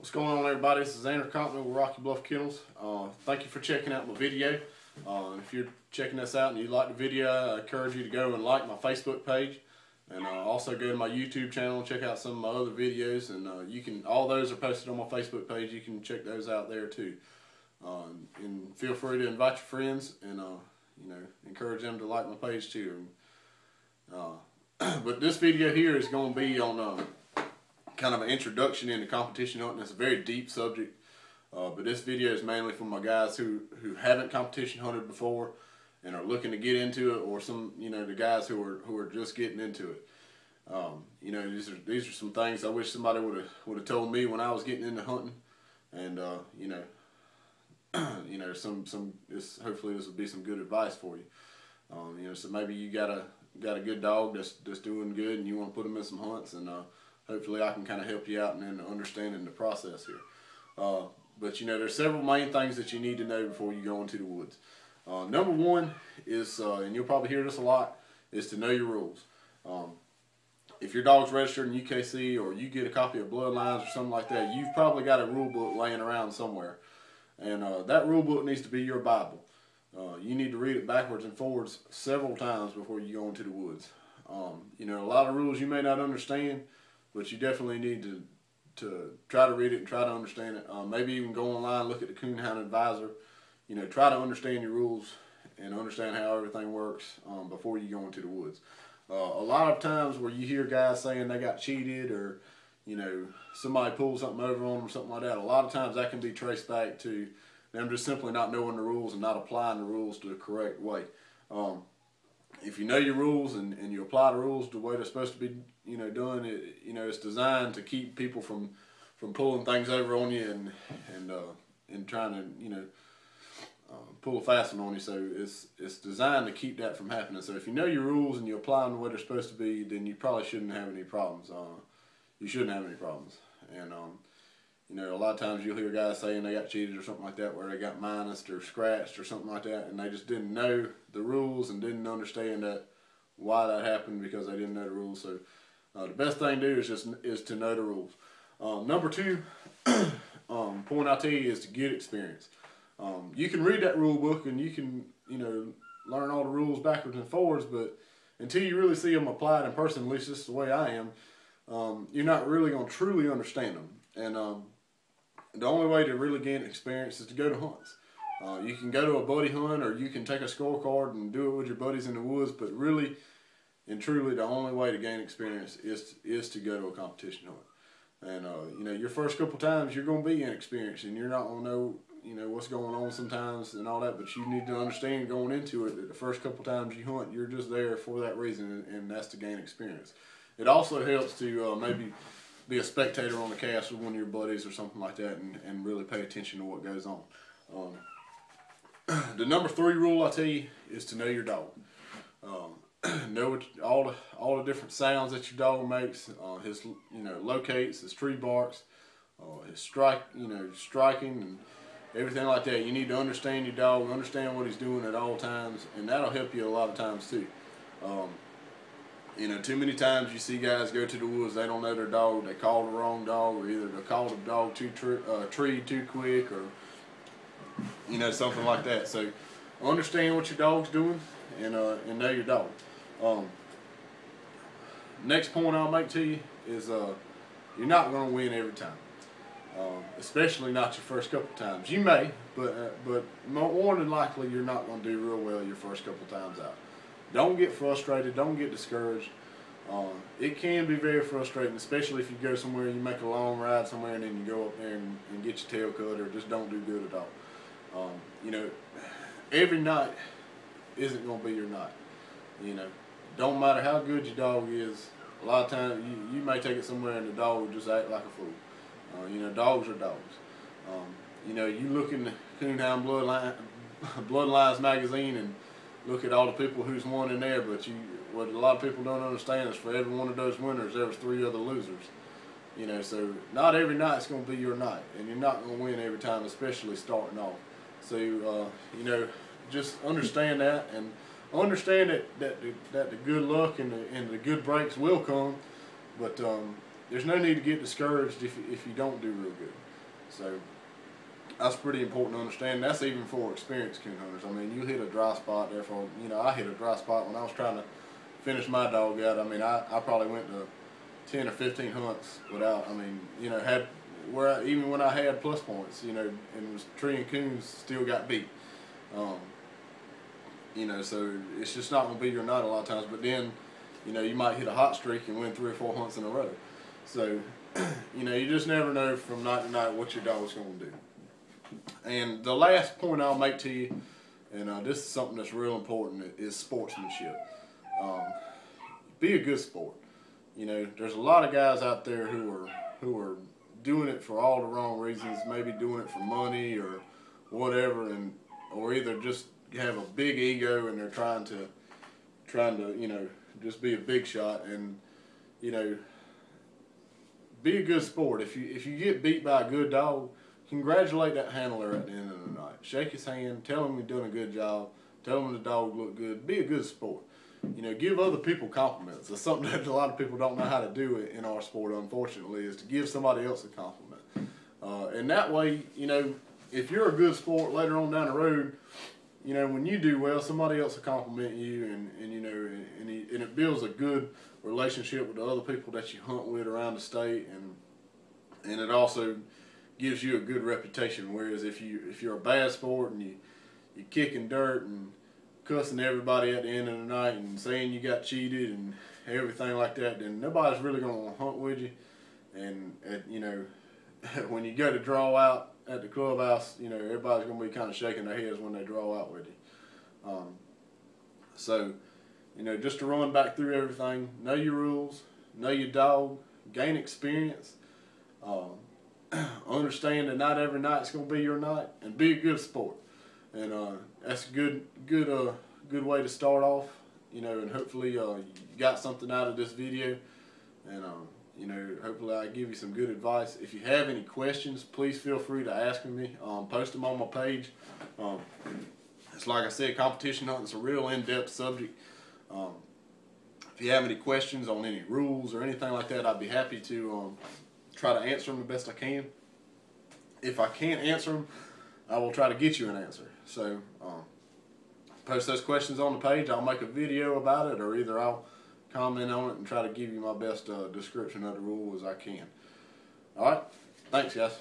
What's going on, everybody? This is Andrew Compton with Rocky Bluff Kennels. Thank you for checking out my video. If you're checking this out and you like the video, I encourage you to go and like my Facebook page, and also go to my YouTube channel and check out some of my other videos. And all those are posted on my Facebook page. You can check those out there too. And feel free to invite your friends and encourage them to like my page too. But this video here is going to be on kind of an introduction into competition hunting. It's a very deep subject, but this video is mainly for my guys who haven't competition hunted before and are looking to get into it, or some the guys who are just getting into it. These are some things I wish somebody would have told me when I was getting into hunting, and hopefully this will be some good advice for you. So maybe you got a good dog that's doing good and you want to put them in some hunts, and hopefully I can kind of help you out in understanding the process here. But there's several main things that you need to know before you go into the woods. Number one is, and you'll probably hear this a lot, is to know your rules. If your dog's registered in UKC, or you get a copy of Bloodlines or something like that, you've probably got a rule book laying around somewhere. And that rule book needs to be your Bible. You need to read it backwards and forwards several times before you go into the woods. A lot of rules you may not understand, but you definitely need to try to read it and try to understand it. Maybe even go online, look at the Coonhound Advisor. Try to understand your rules and understand how everything works before you go into the woods. A lot of times where you hear guys saying they got cheated, or somebody pulled something over on them or something like that, a lot of times that can be traced back to them just simply not knowing the rules and not applying the rules the correct way. If you know your rules and you apply the rules the way they're supposed to be done, it's designed to keep people from pulling things over on you and trying to pull a fast one on you. So it's designed to keep that from happening. So if you know your rules and you apply them the way they're supposed to be, then you probably shouldn't have any problems. You shouldn't have any problems. And a lot of times you'll hear guys saying they got cheated or something like that, where they got minused or scratched or something like that, and they just didn't know the rules and didn't understand why that happened, because they didn't know the rules. So the best thing to do is to know the rules. Number two point I'll tell you is to get experience. You can read that rule book and you can learn all the rules backwards and forwards, but until you really see them applied in person, at least this is the way I am, you're not really going to truly understand them. And the only way to really gain experience is to go to hunts. You can go to a buddy hunt, or you can take a scorecard and do it with your buddies in the woods, but really and truly the only way to gain experience is to go to a competition hunt. And your first couple times you're going to be inexperienced and you're not going to know what's going on sometimes and all that, but you need to understand going into it that the first couple times you hunt, you're just there for that reason, and that's to gain experience. It also helps to maybe be a spectator on the cast with one of your buddies or something like that, and really pay attention to what goes on. The number three rule I tell you is to know your dog. Know all the different sounds that your dog makes, his locates, his tree barks, his striking and everything like that. You need to understand your dog, understand what he's doing at all times, and that'll help you a lot of times too. Too many times you see guys go to the woods, they don't know their dog, they call the wrong dog, or either they call the dog tree too quick, or something like that. So understand what your dog's doing and know your dog. Next point I'll make to you is you're not going to win every time, especially not your first couple times. You may, but more than likely you're not going to do real well your first couple times out. Don't get frustrated. Don't get discouraged. It can be very frustrating, especially if you go somewhere, you make a long ride somewhere, and then you go up there and get your tail cut, or just don't do good at all. Every night isn't going to be your night. Don't matter how good your dog is. A lot of times you may take it somewhere and the dog will just act like a fool. Dogs are dogs. You look in the Coonhound Bloodlines magazine and look at all the people who's won in there, but what a lot of people don't understand is for every one of those winners, there was 3 other losers. So not every night's going to be your night, and you're not going to win every time, especially starting off. So just understand that, and understand that the good luck and the good breaks will come, but there's no need to get discouraged if you don't do real good. So that's pretty important to understand. That's even for experienced coon hunters. I mean, you hit a dry spot there for, I hit a dry spot when I was trying to finish my dog out. I mean, I probably went to 10 or 15 hunts without, had where even when I had plus points, and was treeing coons, still got beat. So it's just not going to be your night a lot of times. But then, you might hit a hot streak and win 3 or 4 hunts in a row. So, you just never know from night to night what your dog's going to do. And the last point I'll make to you, and this is something that's real important, is sportsmanship. Be a good sport. There's a lot of guys out there who are doing it for all the wrong reasons, maybe doing it for money or whatever, or either just have a big ego and they're trying to just be a big shot. And be a good sport. If you get beat by a good dog, congratulate that handler at the end of the night. Shake his hand, tell him you're doing a good job, tell him the dog looked good. Be a good sport. Give other people compliments. That's something that a lot of people don't know how to do in our sport, unfortunately, is to give somebody else a compliment. And that way, if you're a good sport later on down the road, when you do well, somebody else will compliment you, and it builds a good relationship with the other people that you hunt with around the state, and it also gives you a good reputation. Whereas if you're a bad sport and you're kicking dirt and cussing everybody at the end of the night and saying you got cheated and everything like that, then nobody's really going to want to hunt with you. And when you go to draw out at the clubhouse, everybody's going to be kind of shaking their heads when they draw out with you. So, just to run back through everything, know your rules, know your dog, gain experience, understand that not every night's going to be your night, and be a good sport. And that's a good way to start off, and hopefully you got something out of this video, and hopefully I give you some good advice. If you have any questions, please feel free to ask me. Post them on my page. It's like I said, competition hunting is a real in-depth subject. If you have any questions on any rules or anything like that, I'd be happy to try to answer them the best I can. If I can't answer them, I will try to get you an answer. So post those questions on the page. I'll make a video about it, or either I'll comment on it and try to give you my best description of the rule as I can. Alright, thanks guys.